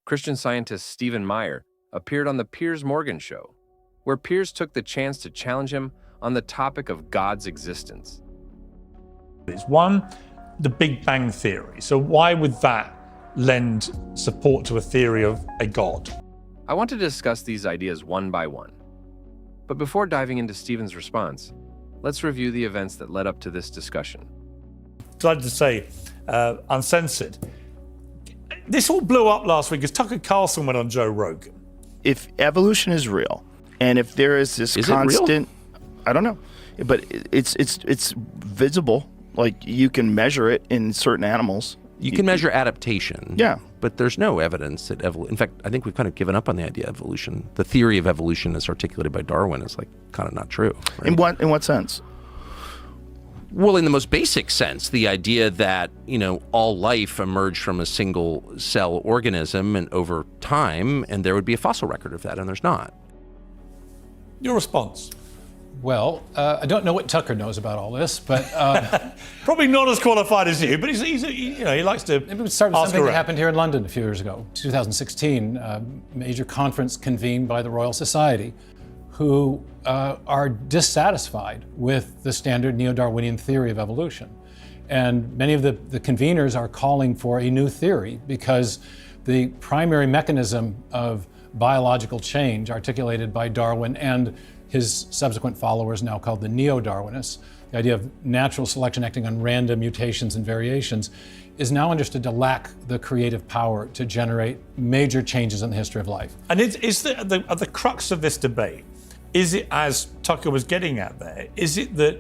Christian scientist Stephen Meyer appeared on the Piers Morgan show, where Piers took the chance to challenge him on the topic of God's existence. One, the Big Bang Theory. So why would that lend support to a theory of a God? I want to discuss these ideas one by one. But before diving into Stephen's response, let's review the events that led up to this discussion. Delighted to say, uncensored. This all blew up last week because Tucker Carlson went on Joe Rogan. If evolution is real, and if there is this constant, I don't know, but it's visible. Like you can measure it in certain animals. You can measure adaptation. Yeah. But there's no evidence that in fact, I think we've kind of given up on the idea of evolution. The theory of evolution as articulated by Darwin is like kind of not true. Right? In what sense? Well, in the most basic sense, the idea that, all life emerged from a single cell organism and over time, and there would be a fossil record of that, and there's not. Your response? Well, I don't know what Tucker knows about all this, but probably not as qualified as you. But he likes to. Maybe we start with something that happened here in London a few years ago, 2016, a major conference convened by the Royal Society, who are dissatisfied with the standard neo-Darwinian theory of evolution, and many of the conveners are calling for a new theory because the primary mechanism of biological change articulated by Darwin and his subsequent followers, now called the neo-Darwinists, the idea of natural selection acting on random mutations and variations, is now understood to lack the creative power to generate major changes in the history of life. And at the crux of this debate, is it, as Tucker was getting at there, is it that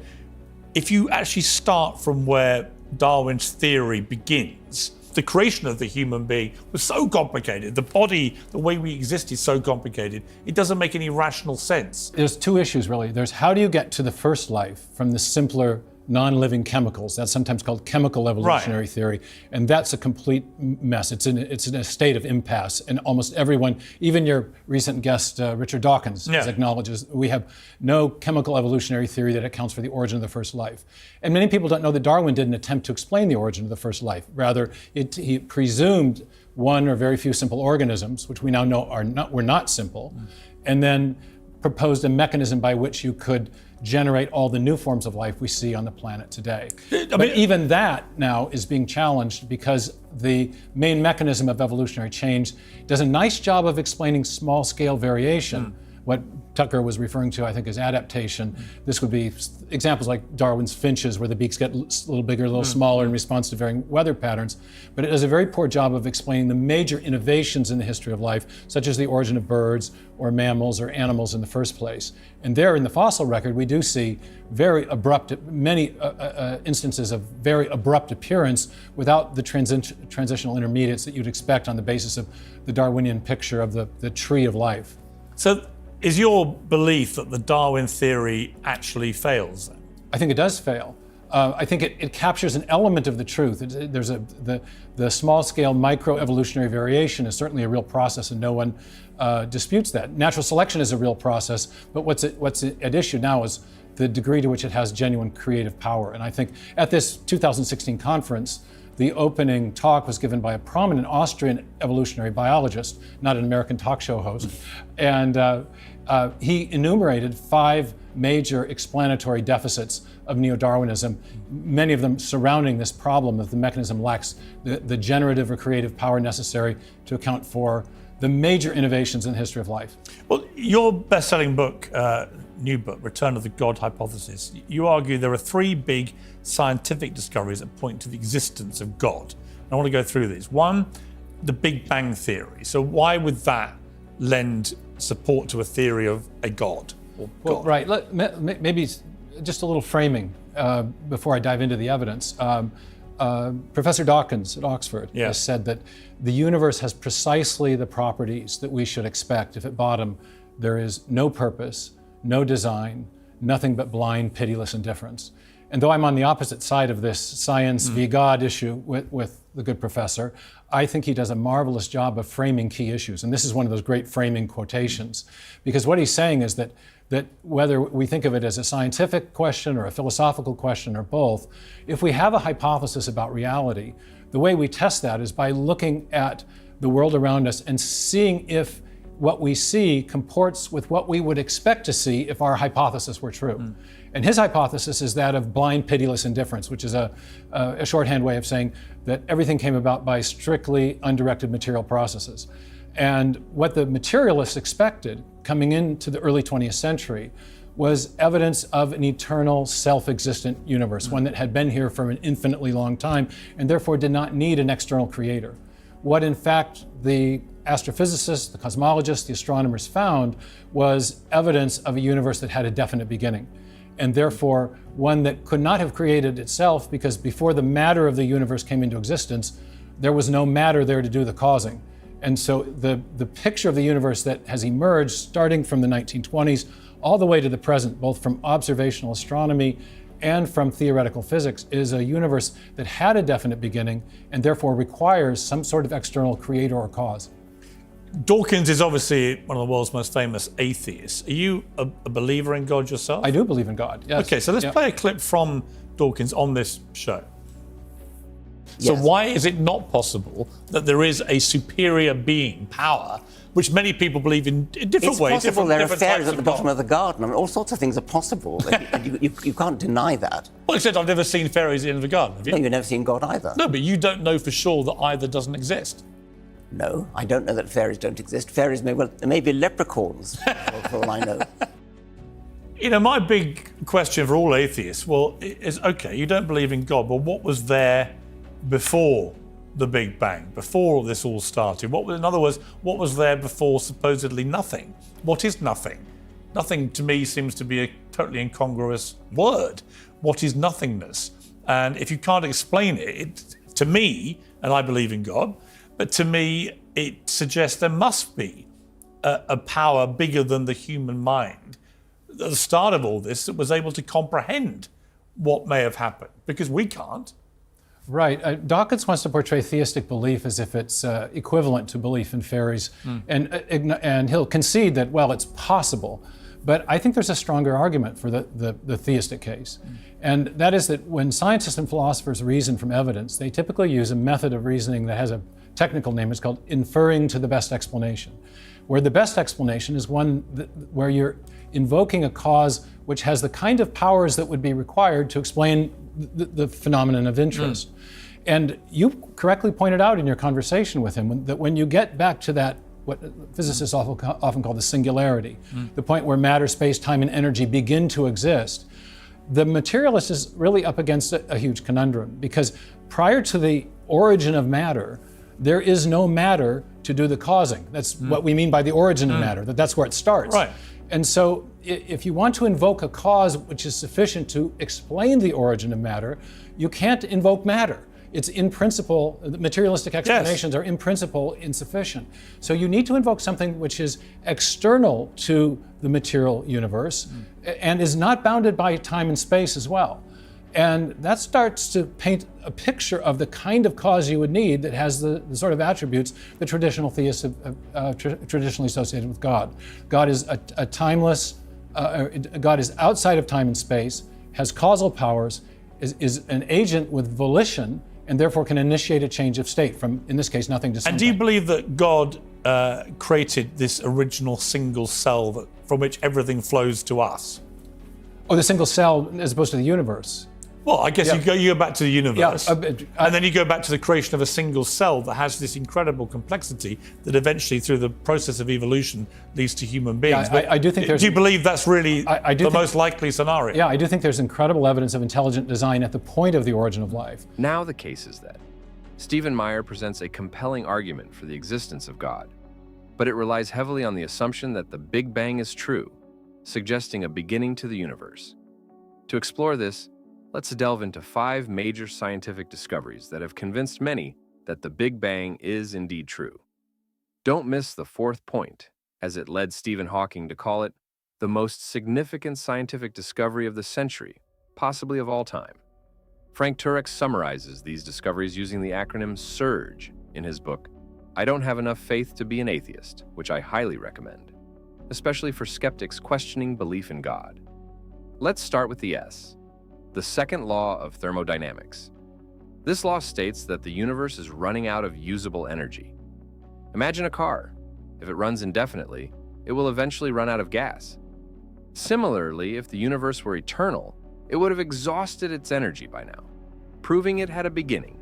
if you actually start from where Darwin's theory begins, the creation of the human being was so complicated, the body, the way we exist is so complicated, it doesn't make any rational sense. There's two issues, really. There's how do you get to the first life from the simpler non-living chemicals? That's sometimes called chemical evolutionary theory, and that's a complete mess. It's in a state of impasse, and almost everyone, even your recent guest, Richard Dawkins, acknowledges we have no chemical evolutionary theory that accounts for the origin of the first life. And many people don't know that Darwin didn't attempt to explain the origin of the first life. Rather, he presumed one or very few simple organisms, which we now know were not simple, and then proposed a mechanism by which you could generate all the new forms of life we see on the planet today. But even that now is being challenged because the main mechanism of evolutionary change does a nice job of explaining small-scale variation. What Tucker was referring to, I think, is adaptation. This would be examples like Darwin's finches, where the beaks get a little bigger, a little smaller in response to varying weather patterns. But it does a very poor job of explaining the major innovations in the history of life, such as the origin of birds or mammals or animals in the first place. And there in the fossil record, we do see very abrupt, many instances of very abrupt appearance without the transitional intermediates that you'd expect on the basis of the Darwinian picture of the tree of life. So, is your belief that the Darwin theory actually fails then? I think it does fail. I think it captures an element of the truth. There's the small-scale microevolutionary variation is certainly a real process, and no one disputes that. Natural selection is a real process, but what's at issue now is the degree to which it has genuine creative power. And I think at this 2016 conference, the opening talk was given by a prominent Austrian evolutionary biologist, not an American talk show host, and he enumerated 5 major explanatory deficits of neo-Darwinism, many of them surrounding this problem that the mechanism lacks the generative or creative power necessary to account for the major innovations in the history of life. Well, your best-selling book, new book, Return of the God Hypothesis, you argue there are 3 big scientific discoveries that point to the existence of God. I want to go through these. One, the Big Bang Theory. So why would that lend support to a theory of a God? Or God? Well, right. Maybe just a little framing before I dive into the evidence. Professor Dawkins at Oxford has said that the universe has precisely the properties that we should expect if at bottom there is no purpose, no design, nothing but blind, pitiless indifference. And though I'm on the opposite side of this science v. God issue with the good professor, I think he does a marvelous job of framing key issues. And this is one of those great framing quotations. Because what he's saying is that whether we think of it as a scientific question or a philosophical question or both, if we have a hypothesis about reality, the way we test that is by looking at the world around us and seeing if what we see comports with what we would expect to see if our hypothesis were true. And his hypothesis is that of blind, pitiless indifference, which is a shorthand way of saying that everything came about by strictly undirected material processes. And what the materialists expected coming into the early 20th century was evidence of an eternal, self-existent universe, one that had been here for an infinitely long time and therefore did not need an external creator. What in fact the astrophysicists, the cosmologists, the astronomers found was evidence of a universe that had a definite beginning, and therefore one that could not have created itself, because before the matter of the universe came into existence, there was no matter there to do the causing. And so the picture of the universe that has emerged starting from the 1920s all the way to the present, both from observational astronomy and from theoretical physics, is a universe that had a definite beginning and therefore requires some sort of external creator or cause. Dawkins is obviously one of the world's most famous atheists. Are you a believer in God yourself? I do believe in God, yes. Okay, so let's play a clip from Dawkins on this show. So why is it not possible that there is a superior being, power, which many people believe in different ways? It's possible there are fairies at the bottom of the garden. I mean, all sorts of things are possible. You can't deny that. Well, except I've never seen fairies at the end of the garden, have you? No, you've never seen God either. No, but you don't know for sure that either doesn't exist. No, I don't know that fairies don't exist. Fairies may be leprechauns, for all I know. You know, my big question for all atheists, is okay, you don't believe in God, but what was there before the Big Bang, before this all started? In other words, what was there before supposedly nothing? What is nothing? Nothing to me seems to be a totally incongruous word. What is nothingness? And if you can't explain it, to me, and I believe in God, but to me, it suggests there must be a power bigger than the human mind at the start of all this that was able to comprehend what may have happened, because we can't. Right. Dawkins wants to portray theistic belief as if it's equivalent to belief in fairies, and he'll concede that, well, it's possible. But I think there's a stronger argument for the theistic case. And that is that when scientists and philosophers reason from evidence, they typically use a method of reasoning that has a technical name. It's called inferring to the best explanation, where the best explanation is one where you're invoking a cause which has the kind of powers that would be required to explain the phenomenon of interest. And you correctly pointed out in your conversation with him that when you get back to that, what physicists often call the singularity, the point where matter, space, time, and energy begin to exist, the materialist is really up against a huge conundrum, because prior to the origin of matter, there is no matter to do the causing. That's what we mean by the origin of matter, that's where it starts. Right. And so if you want to invoke a cause which is sufficient to explain the origin of matter, you can't invoke matter. It's in principle, the materialistic explanations are in principle insufficient. So you need to invoke something which is external to the material universe and is not bounded by time and space as well. And that starts to paint a picture of the kind of cause you would need that has the sort of attributes the traditional theists have traditionally associated with God. God is a timeless, God is outside of time and space, has causal powers, is an agent with volition, and therefore can initiate a change of state from, in this case, nothing to something. And do you believe that God created this original single cell from which everything flows to us? Oh, the single cell as opposed to the universe. Well, I guess you go back to the universe, and then you go back to the creation of a single cell that has this incredible complexity that eventually, through the process of evolution, leads to human beings. Yeah, I do think there's... Do you believe that's really the most likely scenario? Yeah, I do think there's incredible evidence of intelligent design at the point of the origin of life. Now the case is that Stephen Meyer presents a compelling argument for the existence of God, but it relies heavily on the assumption that the Big Bang is true, suggesting a beginning to the universe. To explore this, let's delve into 5 major scientific discoveries that have convinced many that the Big Bang is indeed true. Don't miss the 4th point, as it led Stephen Hawking to call it the most significant scientific discovery of the century, possibly of all time. Frank Turek summarizes these discoveries using the acronym SURGE in his book, I Don't Have Enough Faith to Be an Atheist, which I highly recommend, especially for skeptics questioning belief in God. Let's start with the S, the second law of thermodynamics. This law states that the universe is running out of usable energy. Imagine a car. If it runs indefinitely, it will eventually run out of gas. Similarly, if the universe were eternal, it would have exhausted its energy by now, proving it had a beginning.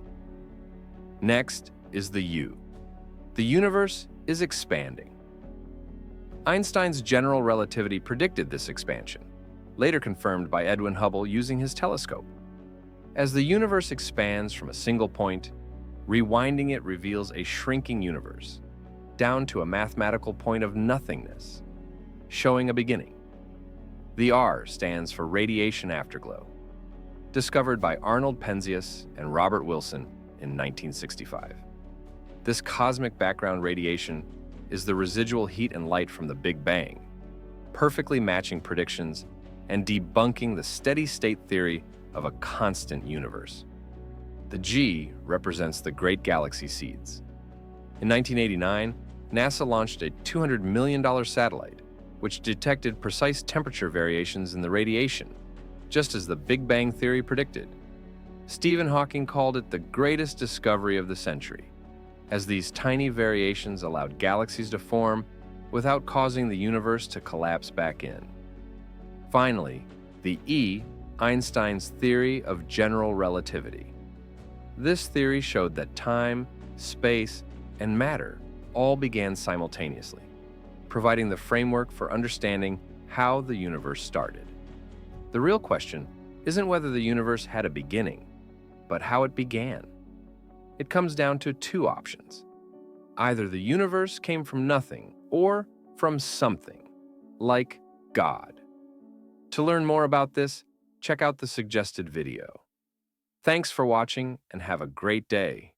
Next is the U. The universe is expanding. Einstein's general relativity predicted this expansion, later confirmed by Edwin Hubble using his telescope. As the universe expands from a single point, rewinding it reveals a shrinking universe, down to a mathematical point of nothingness, showing a beginning. The R stands for radiation afterglow, discovered by Arnold Penzias and Robert Wilson in 1965. This cosmic background radiation is the residual heat and light from the Big Bang, perfectly matching predictions and debunking the steady-state theory of a constant universe. The G represents the Great Galaxy Seeds. In 1989, NASA launched a $200 million satellite, which detected precise temperature variations in the radiation, just as the Big Bang Theory predicted. Stephen Hawking called it the greatest discovery of the century, as these tiny variations allowed galaxies to form without causing the universe to collapse back in. Finally, the E, Einstein's theory of general relativity. This theory showed that time, space, and matter all began simultaneously, providing the framework for understanding how the universe started. The real question isn't whether the universe had a beginning, but how it began. It comes down to two options. Either the universe came from nothing or from something, like God. To learn more about this, check out the suggested video. Thanks for watching and have a great day.